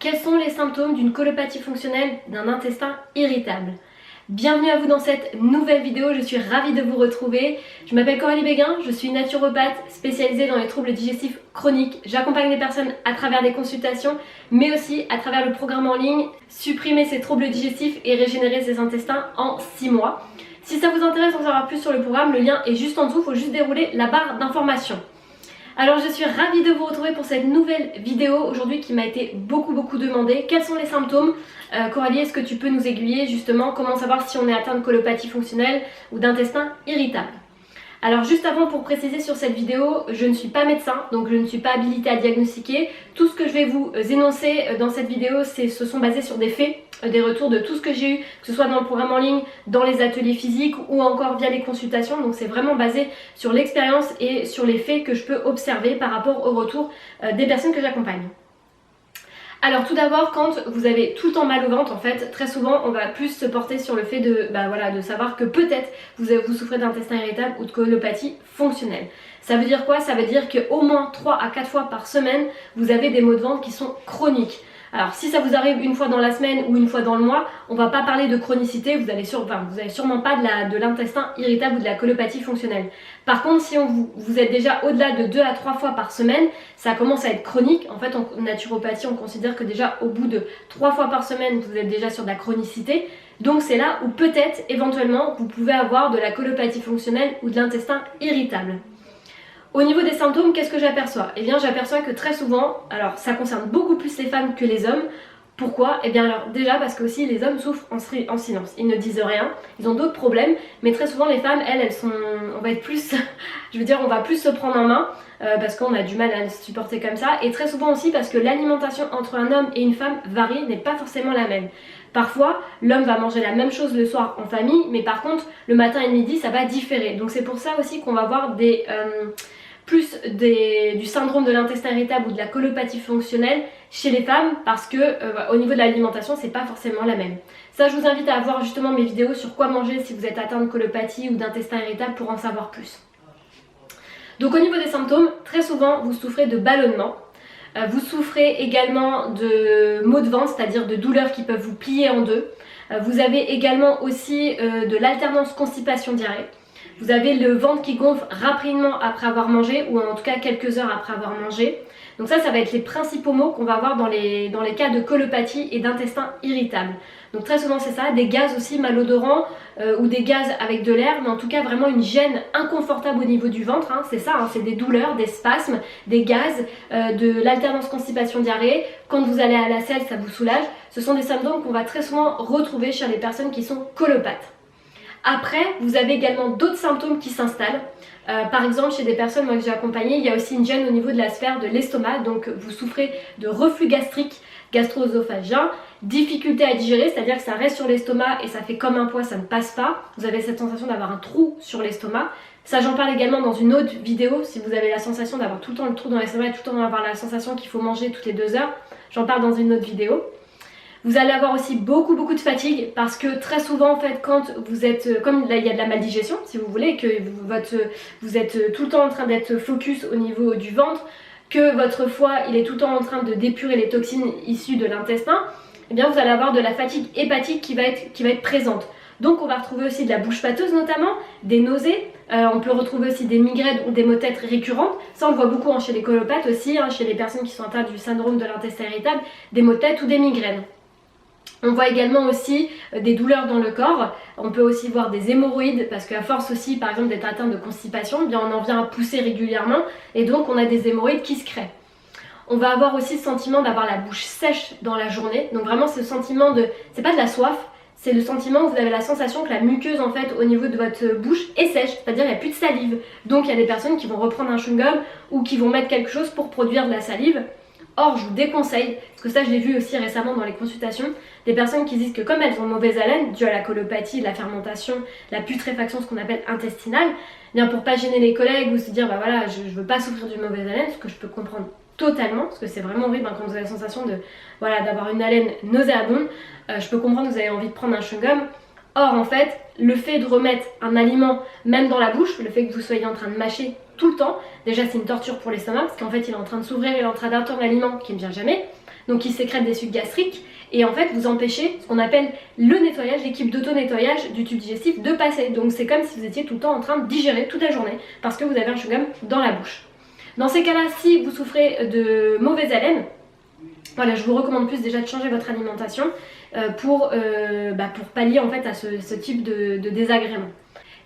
Quels sont les symptômes d'une colopathie fonctionnelle d'un intestin irritable? Bienvenue à vous dans cette nouvelle vidéo, je suis ravie de vous retrouver. Je m'appelle Coralie Béguin, je suis naturopathe spécialisée dans les troubles digestifs chroniques. J'accompagne les personnes à travers des consultations, mais aussi à travers le programme en ligne Supprimer ses troubles digestifs et régénérer ses intestins en 6 mois. Si ça vous intéresse d'en savoir plus sur le programme, le lien est juste en dessous, il faut juste dérouler la barre d'informations. Alors je suis ravie de vous retrouver pour cette nouvelle vidéo aujourd'hui qui m'a été beaucoup demandée. Quels sont les symptômes? Coralie, est-ce que tu peux nous aiguiller justement? Comment savoir si on est atteint de colopathie fonctionnelle ou d'intestin irritable? Alors juste avant, pour préciser sur cette vidéo, je ne suis pas médecin, donc je ne suis pas habilitée à diagnostiquer. Tout ce que je vais vous énoncer dans cette vidéo, ce sont basés sur des faits, des retours de tout ce que j'ai eu, que ce soit dans le programme en ligne, dans les ateliers physiques ou encore via les consultations. Donc c'est vraiment basé sur l'expérience et sur les faits que je peux observer par rapport au retour des personnes que j'accompagne. Alors tout d'abord, quand vous avez tout le temps mal au ventre, en fait, très souvent on va plus se porter sur le fait de savoir que peut-être vous souffrez d'intestin irritable ou de colopathie fonctionnelle. Ça veut dire quoi? Ça veut dire qu'au moins 3 à 4 fois par semaine, vous avez des maux de ventre qui sont chroniques. Alors si ça vous arrive une fois dans la semaine ou une fois dans le mois, on va pas parler de chronicité, vous allez sûrement pas de l'intestin irritable ou de la colopathie fonctionnelle. Par contre, si vous êtes déjà au-delà de 2 à 3 fois par semaine, ça commence à être chronique. En fait, en naturopathie, on considère que déjà au bout de 3 fois par semaine, vous êtes déjà sur de la chronicité. Donc c'est là où peut-être, éventuellement, vous pouvez avoir de la colopathie fonctionnelle ou de l'intestin irritable. Au niveau des symptômes, qu'est-ce que j'aperçois? Eh bien, j'aperçois que très souvent, alors ça concerne beaucoup plus les femmes que les hommes. Pourquoi? Eh bien alors déjà parce que aussi les hommes souffrent en silence, ils ne disent rien, ils ont d'autres problèmes, mais très souvent les femmes, elles sont, on va être plus, on va plus se prendre en main parce qu'on a du mal à se supporter comme ça, et très souvent aussi parce que l'alimentation entre un homme et une femme varie, n'est pas forcément la même. Parfois, l'homme va manger la même chose le soir en famille, mais par contre, le matin et le midi, ça va différer. Donc c'est pour ça aussi qu'on va voir du syndrome de l'intestin irritable ou de la colopathie fonctionnelle chez les femmes, parce que au niveau de l'alimentation, c'est pas forcément la même. Ça, je vous invite à voir justement mes vidéos sur quoi manger si vous êtes atteint de colopathie ou d'intestin irritable pour en savoir plus. Donc au niveau des symptômes, très souvent vous souffrez de ballonnement. Vous souffrez également de maux de ventre, c'est-à-dire de douleurs qui peuvent vous plier en deux. Vous avez également aussi de l'alternance constipation-diarrhée. Vous avez le ventre qui gonfle rapidement après avoir mangé, ou en tout cas quelques heures après avoir mangé. Donc ça va être les principaux mots qu'on va avoir dans les cas de colopathie et d'intestin irritable. Donc très souvent c'est ça, des gaz aussi malodorants ou des gaz avec de l'air, mais en tout cas vraiment une gêne inconfortable au niveau du ventre, hein, c'est ça, hein, c'est des douleurs, des spasmes, des gaz, de l'alternance constipation-diarrhée. Quand vous allez à la selle, ça vous soulage. Ce sont des symptômes qu'on va très souvent retrouver chez les personnes qui sont colopathes. Après, vous avez également d'autres symptômes qui s'installent. Par exemple, chez des personnes moi, que j'ai accompagnées, il y a aussi une gêne au niveau de la sphère de l'estomac. Donc vous souffrez de reflux gastrique, gastro-œsophagien, difficulté à digérer, c'est-à-dire que ça reste sur l'estomac et ça fait comme un poids, ça ne passe pas. Vous avez cette sensation d'avoir un trou sur l'estomac. Ça, j'en parle également dans une autre vidéo. Si vous avez la sensation d'avoir tout le temps le trou dans l'estomac et tout le temps avoir la sensation qu'il faut manger toutes les 2 heures, j'en parle dans une autre vidéo. Vous allez avoir aussi beaucoup de fatigue, parce que très souvent en fait quand vous êtes, comme là il y a de la maldigestion si vous voulez, que vous êtes tout le temps en train d'être focus au niveau du ventre, que votre foie il est tout le temps en train de d'épurer les toxines issues de l'intestin, eh bien vous allez avoir de la fatigue hépatique qui va être présente. Donc on va retrouver aussi de la bouche pâteuse notamment, des nausées, on peut retrouver aussi des migraines ou des maux de tête récurrentes. Ça on le voit beaucoup chez les colopathes aussi, chez les personnes qui sont atteintes du syndrome de l'intestin irritable, des maux de tête ou des migraines. On voit également aussi des douleurs dans le corps, on peut aussi voir des hémorroïdes parce qu'à force aussi par exemple d'être atteint de constipation, eh bien on en vient à pousser régulièrement et donc on a des hémorroïdes qui se créent. On va avoir aussi le sentiment d'avoir la bouche sèche dans la journée, donc vraiment ce sentiment c'est pas de la soif, c'est le sentiment où vous avez la sensation que la muqueuse en fait au niveau de votre bouche est sèche, c'est-à-dire il n'y a plus de salive. Donc il y a des personnes qui vont reprendre un chewing-gum ou qui vont mettre quelque chose pour produire de la salive. Or, je vous déconseille, parce que ça je l'ai vu aussi récemment dans les consultations, des personnes qui disent que comme elles ont mauvaise haleine, dû à la colopathie, la fermentation, la putréfaction, ce qu'on appelle intestinale, bien pour pas gêner les collègues ou se dire bah voilà, je veux pas souffrir d'une mauvaise haleine, ce que je peux comprendre totalement, parce que c'est vraiment horrible quand vous avez la sensation d'avoir une haleine nauséabonde, je peux comprendre que vous avez envie de prendre un chewing-gum. Or en fait, le fait de remettre un aliment même dans la bouche, le fait que vous soyez en train de mâcher tout le temps, déjà c'est une torture pour l'estomac parce qu'en fait il est en train de s'ouvrir, il est en train d'attendre l'aliment qui ne vient jamais. donc qui sécrètent des sucs gastriques, et en fait vous empêchez ce qu'on appelle le nettoyage, l'équipe d'auto-nettoyage du tube digestif de passer. Donc c'est comme si vous étiez tout le temps en train de digérer toute la journée parce que vous avez un chewing-gum dans la bouche. Dans ces cas-là, si vous souffrez de mauvaise haleine, voilà, je vous recommande plus déjà de changer votre alimentation pour pallier en fait à ce type de désagrément.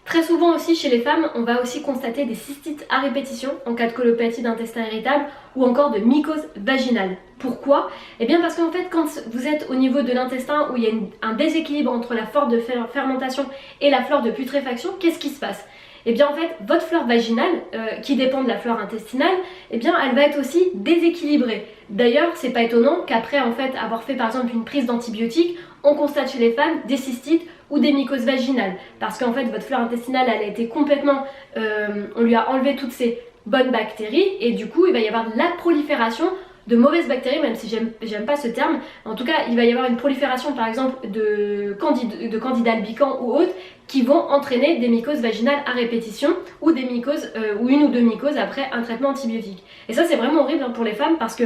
Très souvent aussi chez les femmes, on va aussi constater des cystites à répétition en cas de colopathie d'intestin irritable ou encore de mycose vaginale. Pourquoi? Eh bien parce qu'en fait quand vous êtes au niveau de l'intestin où il y a un déséquilibre entre la flore de fermentation et la flore de putréfaction, qu'est-ce qui se passe? Eh bien en fait votre flore vaginale qui dépend de la flore intestinale, eh bien elle va être aussi déséquilibrée. D'ailleurs c'est pas étonnant qu'après en fait avoir fait par exemple une prise d'antibiotiques, on constate chez les femmes des cystites ou des mycoses vaginales parce qu'en fait votre flore intestinale elle a été complètement, on lui a enlevé toutes ces bonnes bactéries et du coup il va y avoir de la prolifération de mauvaises bactéries, même si j'aime pas ce terme. En tout cas il va y avoir une prolifération par exemple de candida albicans ou autres qui vont entraîner des mycoses vaginales à répétition ou des mycoses ou une ou deux mycoses après un traitement antibiotique. Et ça c'est vraiment horrible pour les femmes parce que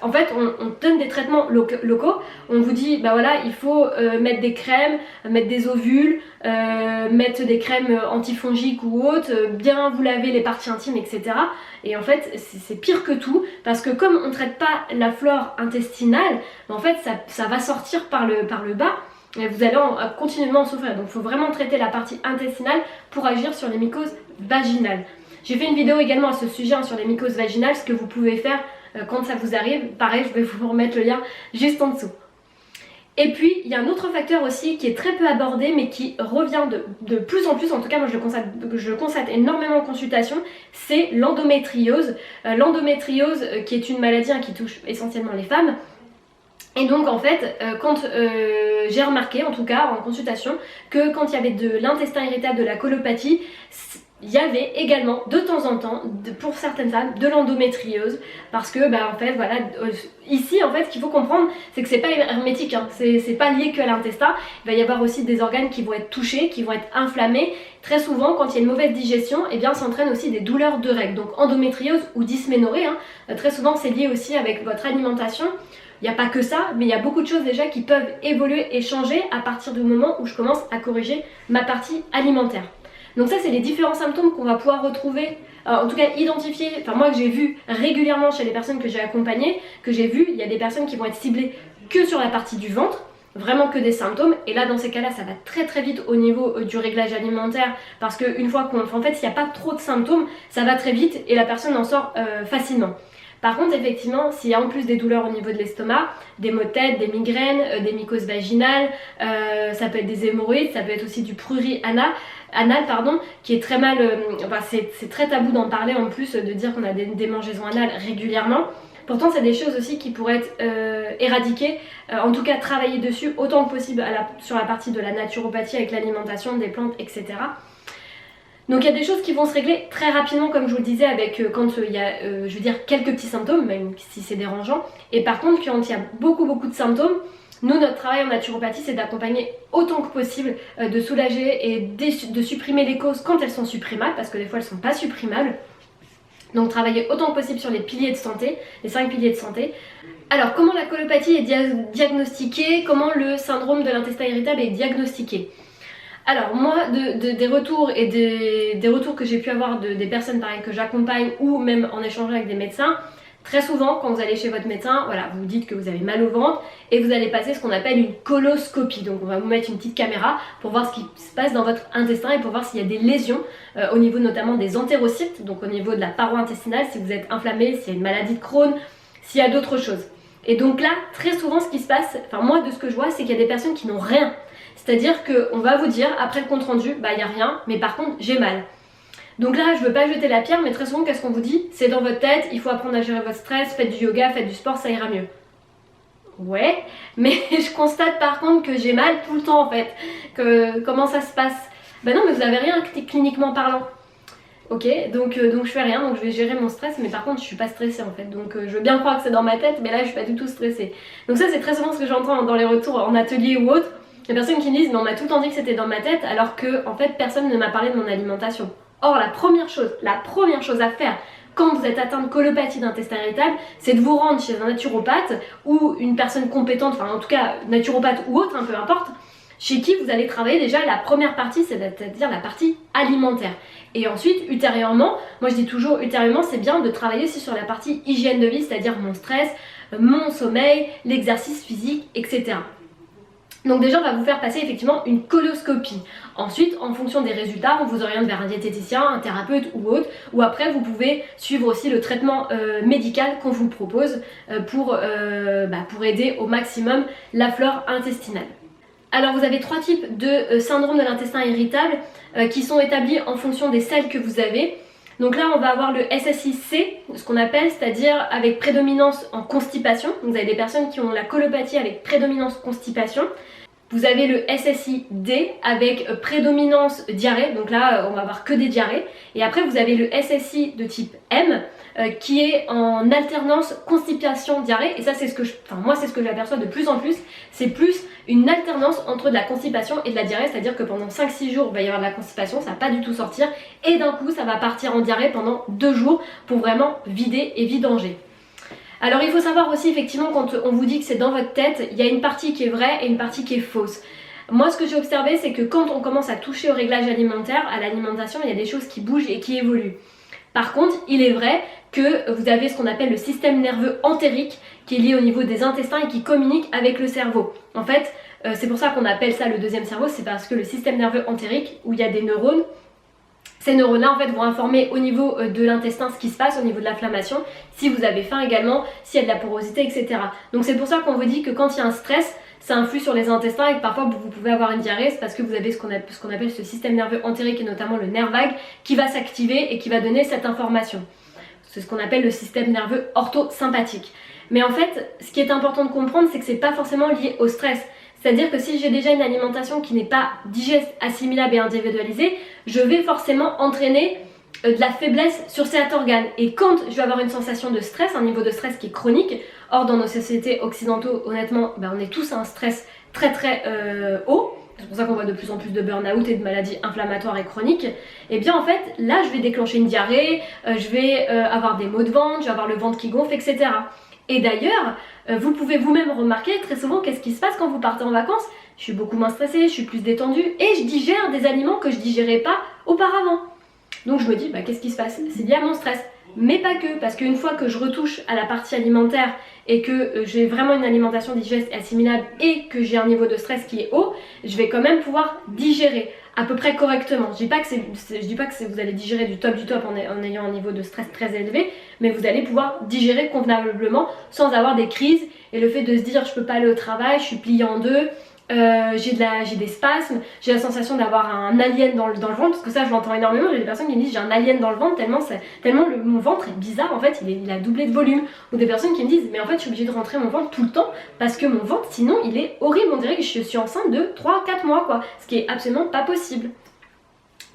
en fait on donne des traitements locaux, on vous dit bah voilà il faut mettre des crèmes, mettre des ovules, mettre des crèmes antifongiques ou autres, bien vous laver les parties intimes etc. Et en fait c'est pire que tout parce que comme on ne traite pas la flore intestinale, en fait ça va sortir par le bas et vous allez continuellement en souffrir. Donc il faut vraiment traiter la partie intestinale pour agir sur les mycoses vaginales. J'ai fait une vidéo également à ce sujet sur les mycoses vaginales, ce que vous pouvez faire quand ça vous arrive. Pareil, je vais vous remettre le lien juste en dessous. Et puis, il y a un autre facteur aussi qui est très peu abordé mais qui revient de plus en plus, en tout cas moi je le constate énormément en consultation, c'est l'endométriose. L'endométriose qui est une maladie qui touche essentiellement les femmes. Et donc en fait, quand j'ai remarqué en tout cas en consultation que quand il y avait de l'intestin irritable, de la colopathie, il y avait également de temps en temps, pour certaines femmes, de l'endométriose parce que en fait voilà, ici en fait ce qu'il faut comprendre c'est que c'est pas hermétique, hein, c'est pas lié que à l'intestin, il va y avoir aussi des organes qui vont être touchés, qui vont être inflammés. Très souvent quand il y a une mauvaise digestion, eh bien ça entraîne aussi des douleurs de règles, donc endométriose ou dysménorrhée, hein, très souvent c'est lié aussi avec votre alimentation. Il n'y a pas que ça, mais il y a beaucoup de choses déjà qui peuvent évoluer et changer à partir du moment où je commence à corriger ma partie alimentaire. Donc ça c'est les différents symptômes qu'on va pouvoir retrouver, en tout cas identifier, enfin moi que j'ai vu régulièrement chez les personnes que j'ai accompagnées, il y a des personnes qui vont être ciblées que sur la partie du ventre, vraiment que des symptômes, et là dans ces cas-là ça va très très vite au niveau du réglage alimentaire parce qu'une fois en fait s'il n'y a pas trop de symptômes, ça va très vite et la personne en sort facilement. Par contre, effectivement, s'il y a en plus des douleurs au niveau de l'estomac, des maux de tête, des migraines, des mycoses vaginales, ça peut être des hémorroïdes, ça peut être aussi du prurit anal, qui est très mal, c'est très tabou d'en parler en plus, de dire qu'on a des démangeaisons anales régulièrement. Pourtant, c'est des choses aussi qui pourraient être éradiquées, en tout cas travailler dessus autant que possible sur la partie de la naturopathie avec l'alimentation, des plantes, etc. Donc il y a des choses qui vont se régler très rapidement comme je vous le disais avec quand il y a je veux dire quelques petits symptômes même si c'est dérangeant, et par contre quand il y a beaucoup de symptômes, nous notre travail en naturopathie c'est d'accompagner autant que possible, de soulager et de supprimer les causes quand elles sont supprimables parce que des fois elles sont pas supprimables. Donc travailler autant que possible sur les piliers de santé, les 5 piliers de santé. Alors comment la colopathie est diagnostiquée, comment le syndrome de l'intestin irritable est diagnostiqué? Alors moi, des retours et des retours que j'ai pu avoir des personnes pareil que j'accompagne ou même en échangeant avec des médecins, très souvent quand vous allez chez votre médecin, voilà, vous dites que vous avez mal au ventre et vous allez passer ce qu'on appelle une coloscopie. Donc on va vous mettre une petite caméra pour voir ce qui se passe dans votre intestin et pour voir s'il y a des lésions au niveau notamment des entérocytes, donc au niveau de la paroi intestinale, si vous êtes inflammé, s'il y a une maladie de Crohn, s'il y a d'autres choses. Et donc là, très souvent ce qui se passe, enfin moi de ce que je vois, c'est qu'il y a des personnes qui n'ont rien. C'est-à-dire qu'on va vous dire, après le compte rendu, il n'y a rien, mais par contre j'ai mal. Donc là, je veux pas jeter la pierre, mais très souvent, qu'est-ce qu'on vous dit? C'est dans votre tête, il faut apprendre à gérer votre stress, faites du yoga, faites du sport, ça ira mieux. Ouais, mais je constate par contre que j'ai mal tout le temps en fait. Comment ça se passe? Ben non, mais vous avez rien cliniquement parlant. Ok, donc je fais rien, donc je vais gérer mon stress, mais par contre je suis pas stressée en fait, donc je veux bien croire que c'est dans ma tête, mais là je suis pas du tout stressée. Donc ça c'est très souvent ce que j'entends dans les retours en atelier ou autre. Il y a des personnes qui me disent mais on m'a tout le temps dit que c'était dans ma tête alors que en fait personne ne m'a parlé de mon alimentation. Or la première chose à faire quand vous êtes atteint de colopathie d'intestin irritable, c'est de vous rendre chez un naturopathe ou une personne compétente, enfin en tout cas naturopathe ou autre, peu importe, chez qui vous allez travailler déjà la première partie, c'est-à-dire la partie alimentaire. Et ensuite, ultérieurement, moi je dis toujours ultérieurement, c'est bien de travailler aussi sur la partie hygiène de vie, c'est-à-dire mon stress, mon sommeil, l'exercice physique, etc. Donc déjà, on va vous faire passer effectivement une coloscopie. Ensuite, en fonction des résultats, on vous oriente vers un diététicien, un thérapeute ou autre. Ou après, vous pouvez suivre aussi le traitement médical qu'on vous propose pour aider au maximum la flore intestinale. Alors vous avez 3 types de syndrome de l'intestin irritable qui sont établis en fonction des selles que vous avez. Donc là on va avoir le SSIC, ce qu'on appelle, c'est-à-dire avec prédominance en constipation. Donc vous avez des personnes qui ont la colopathie avec prédominance constipation. Vous avez le SSID avec prédominance diarrhée, donc là on va avoir que des diarrhées. Et après vous avez le SSI de type M qui est en alternance constipation-diarrhée. Et ça c'est ce que moi c'est ce que j'aperçois de plus en plus. C'est plus une alternance entre de la constipation et de la diarrhée, c'est-à-dire que pendant 5-6 jours il va y avoir de la constipation, ça va pas du tout sortir. Et d'un coup ça va partir en diarrhée pendant 2 jours pour vraiment vider et vidanger. Alors il faut savoir aussi effectivement quand on vous dit que c'est dans votre tête, il y a une partie qui est vraie et une partie qui est fausse. Moi ce que j'ai observé c'est que quand on commence à toucher au réglage alimentaire, à l'alimentation, il y a des choses qui bougent et qui évoluent. Par contre, il est vrai que vous avez ce qu'on appelle le système nerveux entérique qui est lié au niveau des intestins et qui communique avec le cerveau. En fait, c'est pour ça qu'on appelle ça le deuxième cerveau, c'est parce que le système nerveux entérique où il y a des neurones, ces neurones-là en fait vont informer au niveau de l'intestin ce qui se passe, au niveau de l'inflammation, si vous avez faim également, s'il y a de la porosité, etc. Donc c'est pour ça qu'on vous dit que quand il y a un stress, ça influe sur les intestins et que parfois vous pouvez avoir une diarrhée, c'est parce que vous avez ce qu'on appelle ce système nerveux entérique et notamment le nerf vague qui va s'activer et qui va donner cette information. C'est ce qu'on appelle le système nerveux orthosympathique. Mais en fait, ce qui est important de comprendre, c'est que c'est pas forcément lié au stress. C'est-à-dire que si j'ai déjà une alimentation qui n'est pas digeste, assimilable et individualisée, je vais forcément entraîner de la faiblesse sur cet organe. Et quand je vais avoir une sensation de stress, un niveau de stress qui est chronique, or dans nos sociétés occidentaux, honnêtement, on est tous à un stress très haut, c'est pour ça qu'on voit de plus en plus de burn-out et de maladies inflammatoires et chroniques, et bien en fait, là je vais déclencher une diarrhée, je vais avoir des maux de ventre, je vais avoir le ventre qui gonfle, etc. Et d'ailleurs, vous pouvez vous-même remarquer très souvent qu'est-ce qui se passe quand vous partez en vacances. Je suis beaucoup moins stressée, je suis plus détendue et je digère des aliments que je digérais pas auparavant. Donc je me dis, qu'est-ce qui se passe? C'est lié à mon stress. Mais pas que, parce qu'une fois que je retouche à la partie alimentaire et que j'ai vraiment une alimentation digeste et assimilable et que j'ai un niveau de stress qui est haut, je vais quand même pouvoir digérer à peu près correctement. Je dis pas que vous allez digérer du top en ayant un niveau de stress très élevé, mais vous allez pouvoir digérer convenablement sans avoir des crises et le fait de se dire je peux pas aller au travail, je suis pliée en deux, j'ai des spasmes, j'ai la sensation d'avoir un alien dans le ventre, parce que ça je l'entends énormément, j'ai des personnes qui me disent j'ai un alien dans le ventre tellement mon ventre est bizarre, en fait il a doublé de volume, ou des personnes qui me disent mais en fait je suis obligée de rentrer mon ventre tout le temps parce que mon ventre sinon il est horrible, on dirait que je suis enceinte de 3-4 mois quoi, ce qui est absolument pas possible.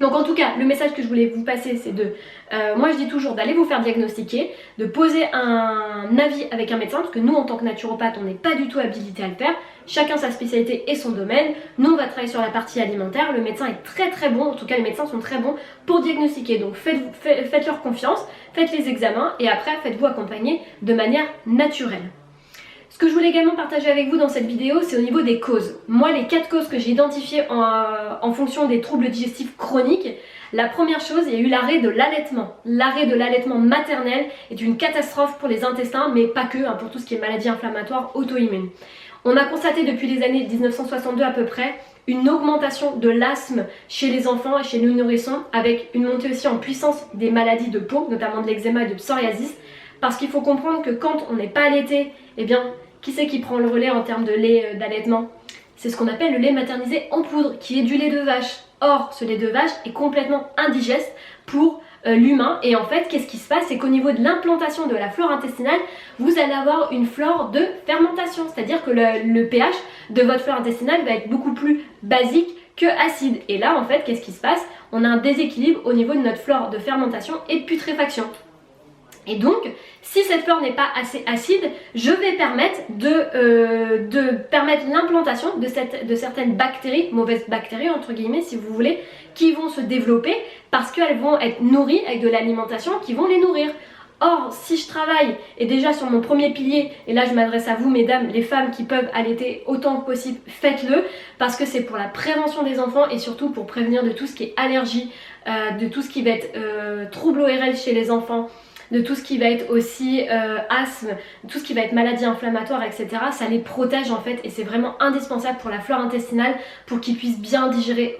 Donc en tout cas, le message que je voulais vous passer, c'est moi je dis toujours d'aller vous faire diagnostiquer, de poser un avis avec un médecin, parce que nous en tant que naturopathe, on n'est pas du tout habilité à le faire. Chacun sa spécialité et son domaine. Nous on va travailler sur la partie alimentaire, le médecin est très bon, en tout cas les médecins sont très bons pour diagnostiquer. Donc faites-leur confiance, faites les examens et après faites-vous accompagner de manière naturelle. Ce que je voulais également partager avec vous dans cette vidéo, c'est au niveau des causes. Moi, les 4 causes que j'ai identifiées en fonction des troubles digestifs chroniques, la première chose, il y a eu l'arrêt de l'allaitement. L'arrêt de l'allaitement maternel est une catastrophe pour les intestins, mais pas que, pour tout ce qui est maladies inflammatoires auto-immunes. On a constaté depuis les années 1962 à peu près une augmentation de l'asthme chez les enfants et chez les nourrissons, avec une montée aussi en puissance des maladies de peau, notamment de l'eczéma et de psoriasis, parce qu'il faut comprendre que quand on n'est pas allaité, eh bien, qui c'est qui prend le relais en termes de lait d'allaitement? C'est ce qu'on appelle le lait maternisé en poudre, qui est du lait de vache. Or, ce lait de vache est complètement indigeste pour l'humain. Et en fait, qu'est-ce qui se passe? C'est qu'au niveau de l'implantation de la flore intestinale, vous allez avoir une flore de fermentation. C'est-à-dire que le pH de votre flore intestinale va être beaucoup plus basique que acide. Et là, en fait, qu'est-ce qui se passe? On a un déséquilibre au niveau de notre flore de fermentation et de putréfaction. Et donc, si cette flore n'est pas assez acide, je vais permettre de permettre l'implantation de certaines bactéries, mauvaises bactéries entre guillemets si vous voulez, qui vont se développer parce qu'elles vont être nourries avec de l'alimentation qui vont les nourrir. Or, si je travaille, et déjà sur mon premier pilier, et là je m'adresse à vous mesdames, les femmes qui peuvent allaiter autant que possible, faites-le, parce que c'est pour la prévention des enfants et surtout pour prévenir de tout ce qui est allergie, de tout ce qui va être trouble ORL chez les enfants, de tout ce qui va être aussi asthme, tout ce qui va être maladie inflammatoire, etc. Ça les protège en fait et c'est vraiment indispensable pour la flore intestinale pour qu'ils puissent bien digérer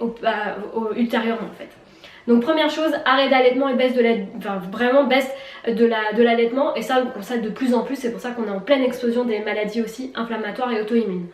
ultérieurement en fait. Donc première chose, arrêt d'allaitement et baisse de l'allaitement et ça on constate de plus en plus, c'est pour ça qu'on est en pleine explosion des maladies aussi inflammatoires et auto-immunes.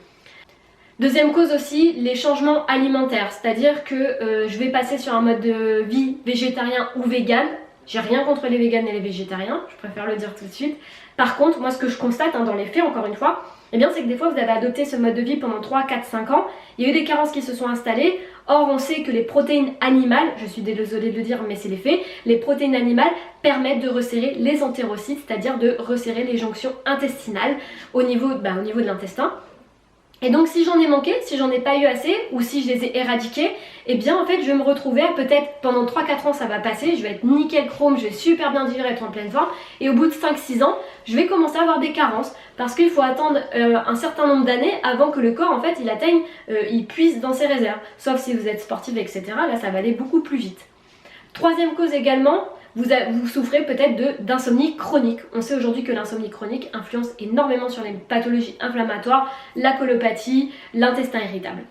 Deuxième cause aussi, les changements alimentaires, c'est-à-dire que je vais passer sur un mode de vie végétarien ou vegan. J'ai rien contre les véganes et les végétariens, je préfère le dire tout de suite. Par contre, moi ce que je constate dans les faits, encore une fois, eh bien c'est que des fois vous avez adopté ce mode de vie pendant 3, 4, 5 ans, il y a eu des carences qui se sont installées, or on sait que les protéines animales, je suis désolée de le dire mais c'est les faits, les protéines animales permettent de resserrer les entérocytes, c'est-à-dire de resserrer les jonctions intestinales au niveau de l'intestin. Et donc si j'en ai manqué, si j'en ai pas eu assez ou si je les ai éradiqués, eh bien en fait je vais me retrouver à peut-être pendant 3-4 ans ça va passer, je vais être nickel chrome, je vais super bien digérer, être en pleine forme et au bout de 5-6 ans je vais commencer à avoir des carences parce qu'il faut attendre un certain nombre d'années avant que le corps en fait il puise dans ses réserves, sauf si vous êtes sportif etc, là ça va aller beaucoup plus vite. Troisième cause également, vous souffrez peut-être d'insomnie chronique. On sait aujourd'hui que l'insomnie chronique influence énormément sur les pathologies inflammatoires, la colopathie, l'intestin irritable.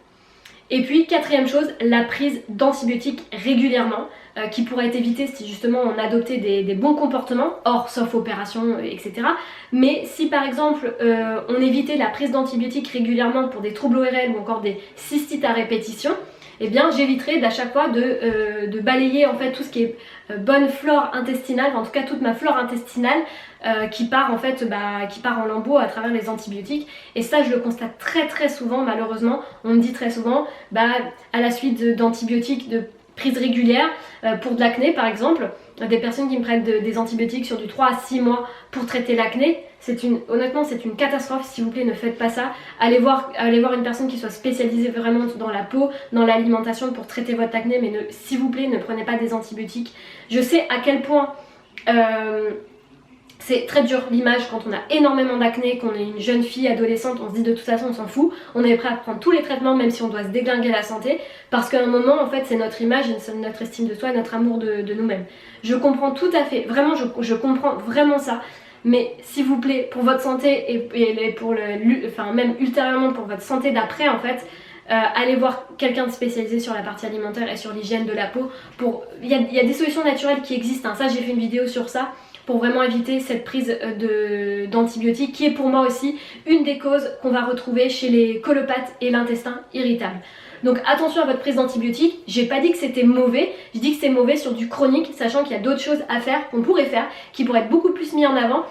Et puis quatrième chose, la prise d'antibiotiques régulièrement qui pourrait être évitée si justement on adoptait des bons comportements, hors sauf opération, etc. Mais si par exemple on évitait la prise d'antibiotiques régulièrement pour des troubles ORL ou encore des cystites à répétition, eh bien j'éviterai d'à chaque fois de balayer en fait tout ce qui est bonne flore intestinale, en tout cas toute ma flore intestinale qui part en lambeaux à travers les antibiotiques. Et ça je le constate très souvent malheureusement, on me dit très souvent à la suite d'antibiotiques de prise régulière pour de l'acné par exemple, des personnes qui me prennent des antibiotiques sur du 3 à 6 mois pour traiter l'acné, honnêtement c'est une catastrophe, s'il vous plaît ne faites pas ça, allez voir une personne qui soit spécialisée vraiment dans la peau, dans l'alimentation pour traiter votre acné, mais s'il vous plaît ne prenez pas des antibiotiques. Je sais à quel point c'est très dur l'image quand on a énormément d'acné, qu'on est une jeune fille adolescente, on se dit de toute façon on s'en fout, on est prêt à prendre tous les traitements même si on doit se déglinguer la santé, parce qu'à un moment en fait c'est notre image, notre estime de soi et notre amour de nous-mêmes. Je comprends tout à fait, vraiment je comprends vraiment ça, mais s'il vous plaît pour votre santé et pour même ultérieurement pour votre santé d'après en fait, allez voir quelqu'un de spécialisé sur la partie alimentaire et sur l'hygiène de la peau. Il y a des solutions naturelles qui existent, hein. Ça j'ai fait une vidéo sur ça pour vraiment éviter cette prise d'antibiotiques qui est pour moi aussi une des causes qu'on va retrouver chez les colopathes et l'intestin irritable. Donc attention à votre prise d'antibiotiques, j'ai pas dit que c'était mauvais, je dis que c'est mauvais sur du chronique, sachant qu'il y a d'autres choses à faire, qu'on pourrait faire, qui pourraient être beaucoup plus mis en avant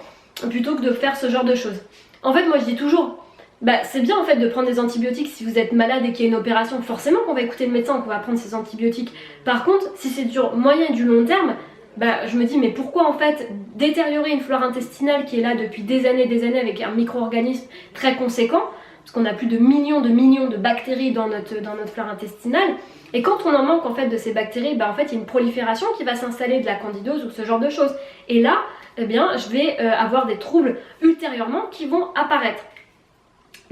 plutôt que de faire ce genre de choses. En fait moi je dis toujours, c'est bien en fait de prendre des antibiotiques si vous êtes malade et qu'il y a une opération, forcément qu'on va écouter le médecin, qu'on va prendre ces antibiotiques. Par contre si c'est du moyen et du long terme, je me dis mais pourquoi en fait détériorer une flore intestinale qui est là depuis des années avec un micro-organisme très conséquent, parce qu'on a plus de millions de bactéries dans notre flore intestinale, et quand on en manque en fait de ces bactéries, en fait il y a une prolifération qui va s'installer de la candidose ou ce genre de choses, et là eh bien je vais avoir des troubles ultérieurement qui vont apparaître.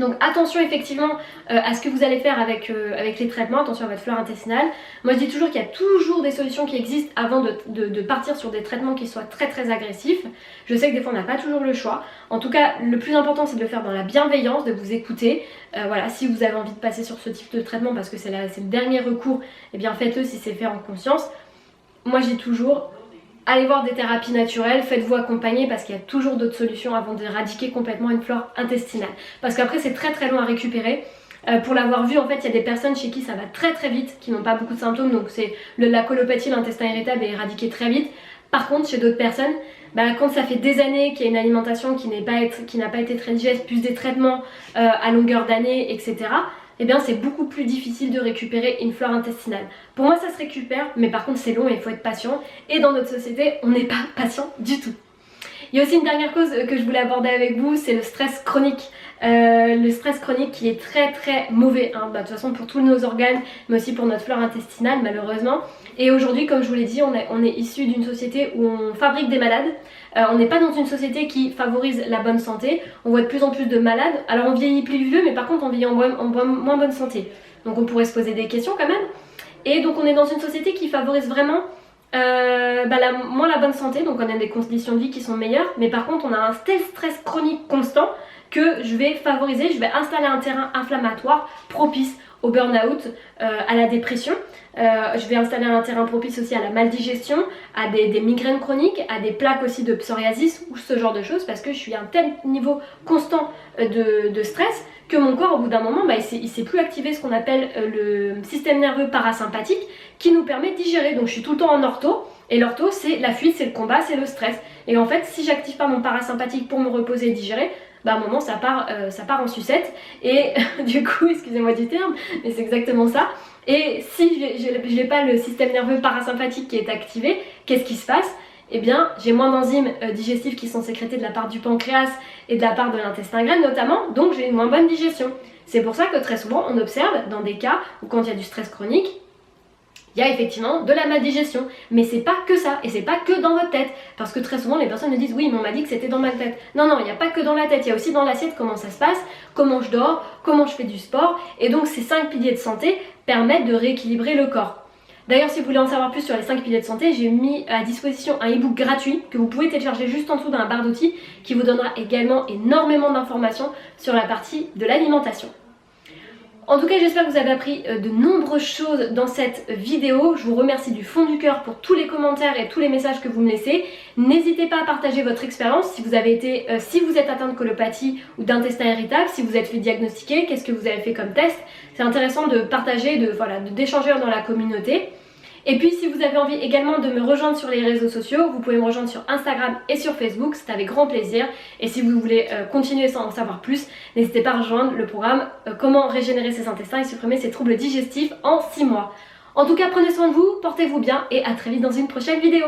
Donc attention effectivement à ce que vous allez faire avec les traitements, attention à votre flore intestinale. Moi je dis toujours qu'il y a toujours des solutions qui existent avant de partir sur des traitements qui soient très agressifs. Je sais que des fois on n'a pas toujours le choix. En tout cas le plus important c'est de le faire dans la bienveillance, de vous écouter. Voilà, si vous avez envie de passer sur ce type de traitement parce que c'est le dernier recours, eh bien faites-le si c'est fait en conscience. Moi je dis toujours, allez voir des thérapies naturelles, faites-vous accompagner parce qu'il y a toujours d'autres solutions avant d'éradiquer complètement une flore intestinale. Parce qu'après c'est très long à récupérer. Pour l'avoir vu en fait il y a des personnes chez qui ça va très vite, qui n'ont pas beaucoup de symptômes, donc c'est la colopathie, l'intestin irritable est éradiqué très vite. Par contre chez d'autres personnes, quand ça fait des années qu'il y a une alimentation qui n'a pas été très digeste, plus des traitements à longueur d'année, etc., eh bien c'est beaucoup plus difficile de récupérer une flore intestinale. Pour moi ça se récupère, mais par contre c'est long et il faut être patient, et dans notre société on n'est pas patient du tout. Il y a aussi une dernière cause que je voulais aborder avec vous, c'est le stress chronique. Le stress chronique qui est très très mauvais, hein, de toute façon pour tous nos organes, mais aussi pour notre flore intestinale malheureusement. Et aujourd'hui, comme je vous l'ai dit, on est issu d'une société où on fabrique des malades. On n'est pas dans une société qui favorise la bonne santé. On voit de plus en plus de malades. Alors on vieillit plus vieux, mais par contre on vieillit en moins bonne santé. Donc on pourrait se poser des questions quand même. Et donc on est dans une société qui favorise vraiment moins la bonne santé. Donc on a des conditions de vie qui sont meilleures. Mais par contre on a un stress chronique constant que je vais favoriser. Je vais installer un terrain inflammatoire propice au burn-out, à la dépression. Je vais installer un terrain propice aussi à la maldigestion, à des migraines chroniques, à des plaques aussi de psoriasis ou ce genre de choses, parce que je suis à un tel niveau constant de stress que mon corps au bout d'un moment il sait plus activer ce qu'on appelle le système nerveux parasympathique qui nous permet de digérer. Donc je suis tout le temps en ortho, et l'ortho c'est la fuite, c'est le combat, c'est le stress. Et en fait si j'active pas mon parasympathique pour me reposer et digérer, à un moment ça part en sucette. Et du coup, excusez-moi du terme, mais c'est exactement ça. Et si je n'ai pas le système nerveux parasympathique qui est activé, qu'est-ce qui se passe? Eh bien, j'ai moins d'enzymes digestifs qui sont sécrétées de la part du pancréas et de la part de l'intestin grêle notamment, donc j'ai une moins bonne digestion. C'est pour ça que très souvent on observe dans des cas où quand il y a du stress chronique, il y a effectivement de la maldigestion. Mais c'est pas que ça, et c'est pas que dans votre tête. Parce que très souvent les personnes me disent oui mais on m'a dit que c'était dans ma tête. Non, il n'y a pas que dans la tête, il y a aussi dans l'assiette comment ça se passe, comment je dors, comment je fais du sport. Et donc ces 5 piliers de santé permettent de rééquilibrer le corps. D'ailleurs, si vous voulez en savoir plus sur les 5 piliers de santé, j'ai mis à disposition un e-book gratuit que vous pouvez télécharger juste en dessous dans la barre d'outils qui vous donnera également énormément d'informations sur la partie de l'alimentation. En tout cas, j'espère que vous avez appris de nombreuses choses dans cette vidéo. Je vous remercie du fond du cœur pour tous les commentaires et tous les messages que vous me laissez. N'hésitez pas à partager votre expérience si vous êtes atteint de colopathie ou d'intestin irritable, si vous êtes fait diagnostiquer, qu'est-ce que vous avez fait comme test. C'est intéressant de partager, d'échanger dans la communauté. Et puis si vous avez envie également de me rejoindre sur les réseaux sociaux, vous pouvez me rejoindre sur Instagram et sur Facebook, c'est avec grand plaisir. Et si vous voulez continuer sans en savoir plus, n'hésitez pas à rejoindre le programme Comment régénérer ses intestins et supprimer ses troubles digestifs en 6 mois. En tout cas, prenez soin de vous, portez-vous bien et à très vite dans une prochaine vidéo.